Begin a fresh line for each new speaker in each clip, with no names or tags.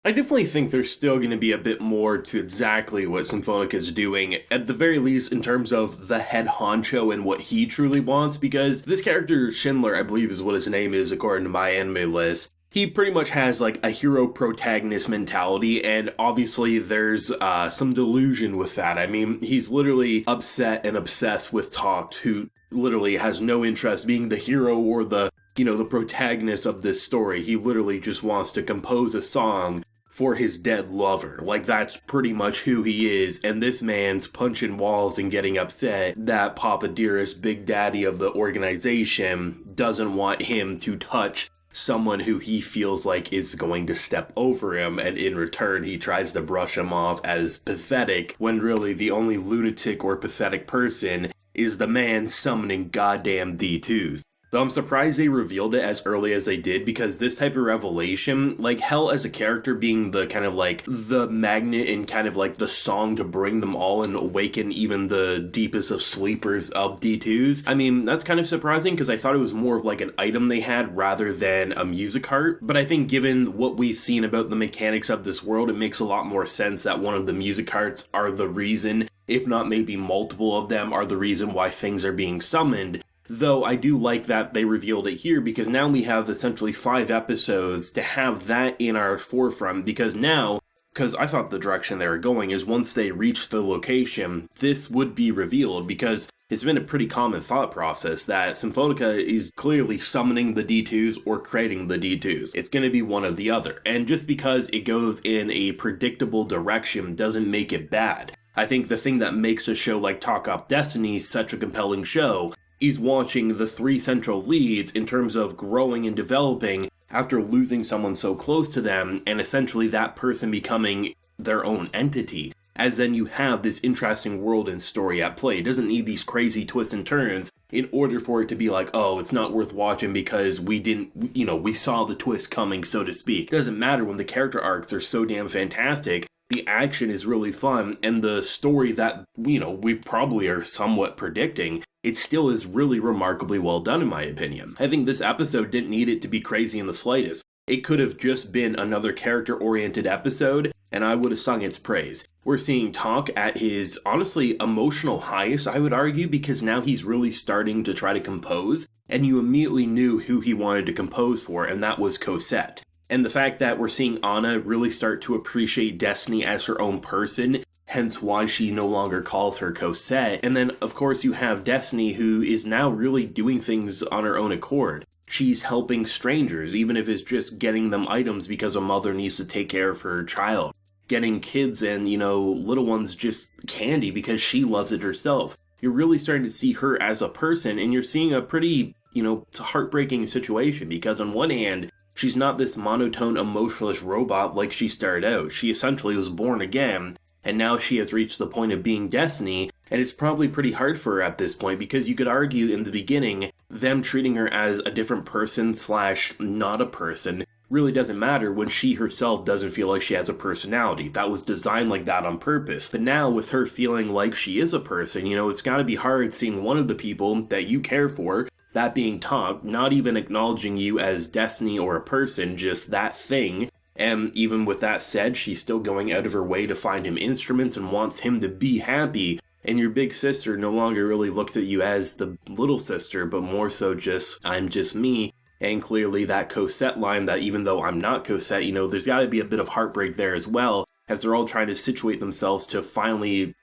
I definitely think there's still going to be a bit more to exactly what Symphonica is doing, at the very least in terms of the head honcho and what he truly wants, because this character, Schindler, I believe is what his name is according to my anime list, he pretty much has like a hero protagonist mentality, and obviously there's some delusion with that. I mean, he's literally upset and obsessed with Takt, who literally has no interest being the hero or the protagonist of this story. He literally just wants to compose a song for his dead lover. Like, that's pretty much who he is, and this man's punching walls and getting upset that Papa Dearest, Big Daddy of the organization, doesn't want him to touch someone who he feels like is going to step over him, and in return he tries to brush him off as pathetic, when really the only lunatic or pathetic person is the man summoning goddamn D2s. Though I'm surprised they revealed it as early as they did, because this type of revelation, like Hell as a character being the kind of like the magnet and kind of like the song to bring them all and awaken even the deepest of sleepers of D2s, I mean, that's kind of surprising because I thought it was more of like an item they had rather than a music heart. But I think given what we've seen about the mechanics of this world, it makes a lot more sense that one of the music hearts are the reason, if not maybe multiple of them, are the reason why things are being summoned. Though I do like that they revealed it here, because now we have essentially 5 episodes to have that in our forefront, because I thought the direction they were going is once they reach the location, this would be revealed, because it's been a pretty common thought process that Symphonica is clearly summoning the D2s or creating the D2s. It's going to be one or the other, and just because it goes in a predictable direction doesn't make it bad. I think the thing that makes a show like Talk Up Destiny such a compelling show is watching the 3 central leads in terms of growing and developing after losing someone so close to them, and essentially that person becoming their own entity, as then you have this interesting world and story at play. It doesn't need these crazy twists and turns in order for it to be like, oh, it's not worth watching because we saw the twist coming, so to speak. It doesn't matter when the character arcs are so damn fantastic. The action is really fun, and the story that, we probably are somewhat predicting, it still is really remarkably well done in my opinion. I think this episode didn't need it to be crazy in the slightest. It could have just been another character-oriented episode, and I would have sung its praise. We're seeing Talk at his, honestly, emotional highest, I would argue, because now he's really starting to try to compose, and you immediately knew who he wanted to compose for, and that was Cosette. And the fact that we're seeing Anna really start to appreciate Destiny as her own person, hence why she no longer calls her Cosette. And then, of course, you have Destiny, who is now really doing things on her own accord. She's helping strangers, even if it's just getting them items because a mother needs to take care of her child. Getting kids and, little ones just candy because she loves it herself. You're really starting to see her as a person, and you're seeing a pretty, heartbreaking situation, because on one hand, she's not this monotone, emotionless robot like she started out. She essentially was born again, and now she has reached the point of being Destiny, and it's probably pretty hard for her at this point, because you could argue in the beginning, them treating her as a different person / not a person really doesn't matter when she herself doesn't feel like she has a personality. That was designed like that on purpose. But now with her feeling like she is a person, it's gotta be hard seeing one of the people that you care for, that being Takt, not even acknowledging you as Destiny or a person, just that thing. And even with that said, she's still going out of her way to find him instruments and wants him to be happy. And your big sister no longer really looks at you as the little sister, but more so just, I'm just me. And clearly that Cosette line that even though I'm not Cosette, there's gotta be a bit of heartbreak there as well, as they're all trying to situate themselves to finally,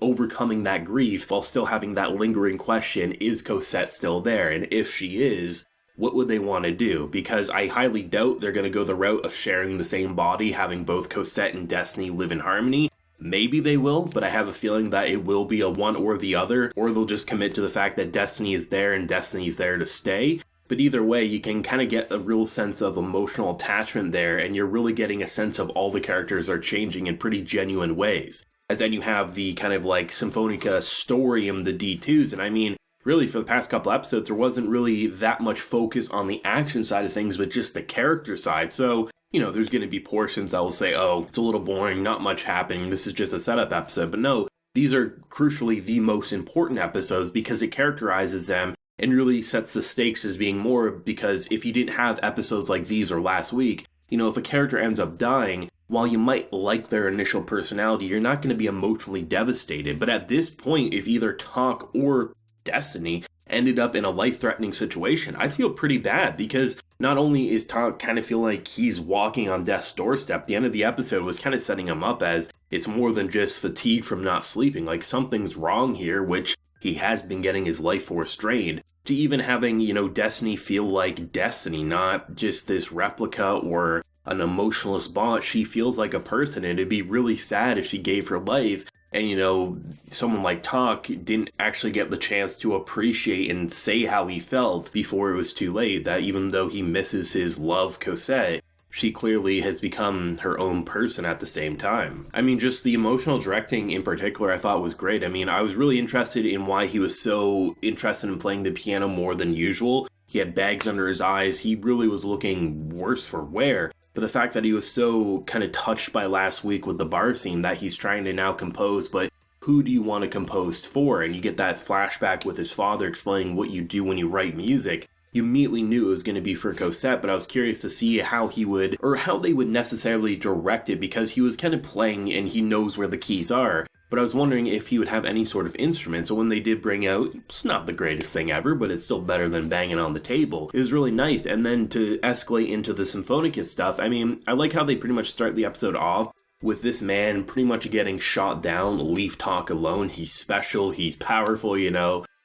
overcoming that grief while still having that lingering question, is Cosette still there? And if she is, what would they want to do? Because I highly doubt they're going to go the route of sharing the same body, having both Cosette and Destiny live in harmony. Maybe they will, but I have a feeling that it will be a one or the other, or they'll just commit to the fact that Destiny is there and Destiny's there to stay. But either way, you can kind of get a real sense of emotional attachment there, and you're really getting a sense of all the characters are changing in pretty genuine ways. As then you have the kind of like Symphonica story in the D2s, and I mean, really for the past couple episodes, there wasn't really that much focus on the action side of things, but just the character side. So, there's going to be portions that will say, oh, it's a little boring, not much happening, this is just a setup episode. But no, these are crucially the most important episodes because it characterizes them and really sets the stakes as being more, because if you didn't have episodes like these or last week, if a character ends up dying, while you might like their initial personality, you're not going to be emotionally devastated. But at this point, if either Takt or Destiny ended up in a life-threatening situation, I feel pretty bad, because not only is Takt kind of feel like he's walking on death's doorstep, the end of the episode was kind of setting him up as it's more than just fatigue from not sleeping, like something's wrong here, which he has been getting his life force drained, to even having, Destiny feel like Destiny, not just this replica or an emotionless bot. She feels like a person, and it'd be really sad if she gave her life and, someone like Takt didn't actually get the chance to appreciate and say how he felt before it was too late, that even though he misses his love Cosette, she clearly has become her own person at the same time. I mean, just the emotional directing in particular I thought was great. I mean, I was really interested in why he was so interested in playing the piano more than usual. He had bags under his eyes. He really was looking worse for wear. But the fact that he was so kind of touched by last week with the bar scene that he's trying to now compose, but who do you want to compose for? And you get that flashback with his father explaining what you do when you write music. You immediately knew it was going to be for Cosette, but I was curious to see how he would, or how they would necessarily direct it, because he was kind of playing and he knows where the keys are. But I was wondering if he would have any sort of instrument. So when they did bring out, it's not the greatest thing ever, but it's still better than banging on the table. It was really nice. And then to escalate into the Symphonica stuff, I mean, I like how they pretty much start the episode off with this man pretty much getting shot down, leave Takt alone. He's special, he's powerful,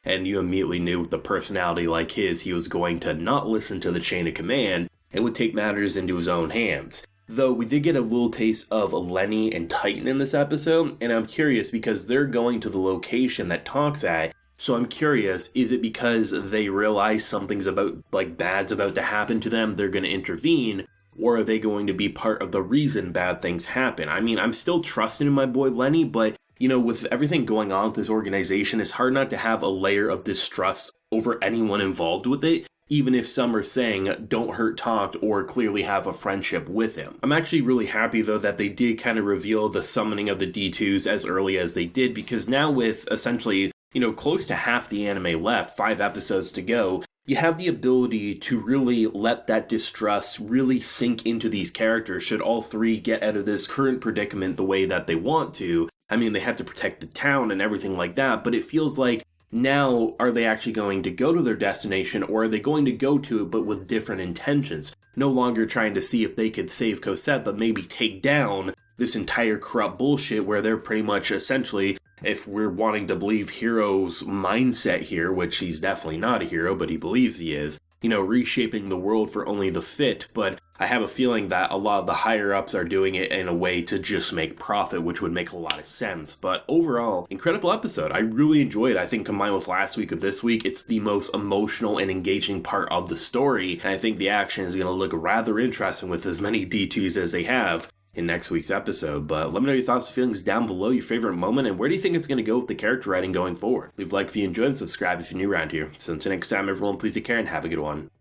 and you immediately knew with a personality like his, he was going to not listen to the chain of command and would take matters into his own hands. Though we did get a little taste of Lenny and Titan in this episode, and I'm curious because they're going to the location that Takt's at. So I'm curious, is it because they realize something's bad's about to happen to them, they're going to intervene, or are they going to be part of the reason bad things happen? I mean, I'm still trusting in my boy Lenny, but with everything going on with this organization, it's hard not to have a layer of distrust over anyone involved with it, even if some are saying don't hurt Takt or clearly have a friendship with him. I'm actually really happy though that they did kind of reveal the summoning of the D2s as early as they did, because now with essentially, close to half the anime left, 5 episodes to go, you have the ability to really let that distrust really sink into these characters should all 3 get out of this current predicament the way that they want to. I mean, they had to protect the town and everything like that, but it feels like now, are they actually going to go to their destination, or are they going to go to it but with different intentions? No longer trying to see if they could save Cosette, but maybe take down this entire corrupt bullshit where they're pretty much essentially, if we're wanting to believe Hero's mindset here, which he's definitely not a hero, but he believes he is, reshaping the world for only the fit. But I have a feeling that a lot of the higher-ups are doing it in a way to just make profit, which would make a lot of sense. But overall, incredible episode. I really enjoyed it. I think combined with last week of this week, it's the most emotional and engaging part of the story. And I think the action is going to look rather interesting with as many D2s as they have in next week's episode. But let me know your thoughts and feelings down below, your favorite moment, and where do you think it's going to go with the character writing going forward? Leave a like if you enjoyed and subscribe if you're new around here. So until next time, everyone, please take care and have a good one.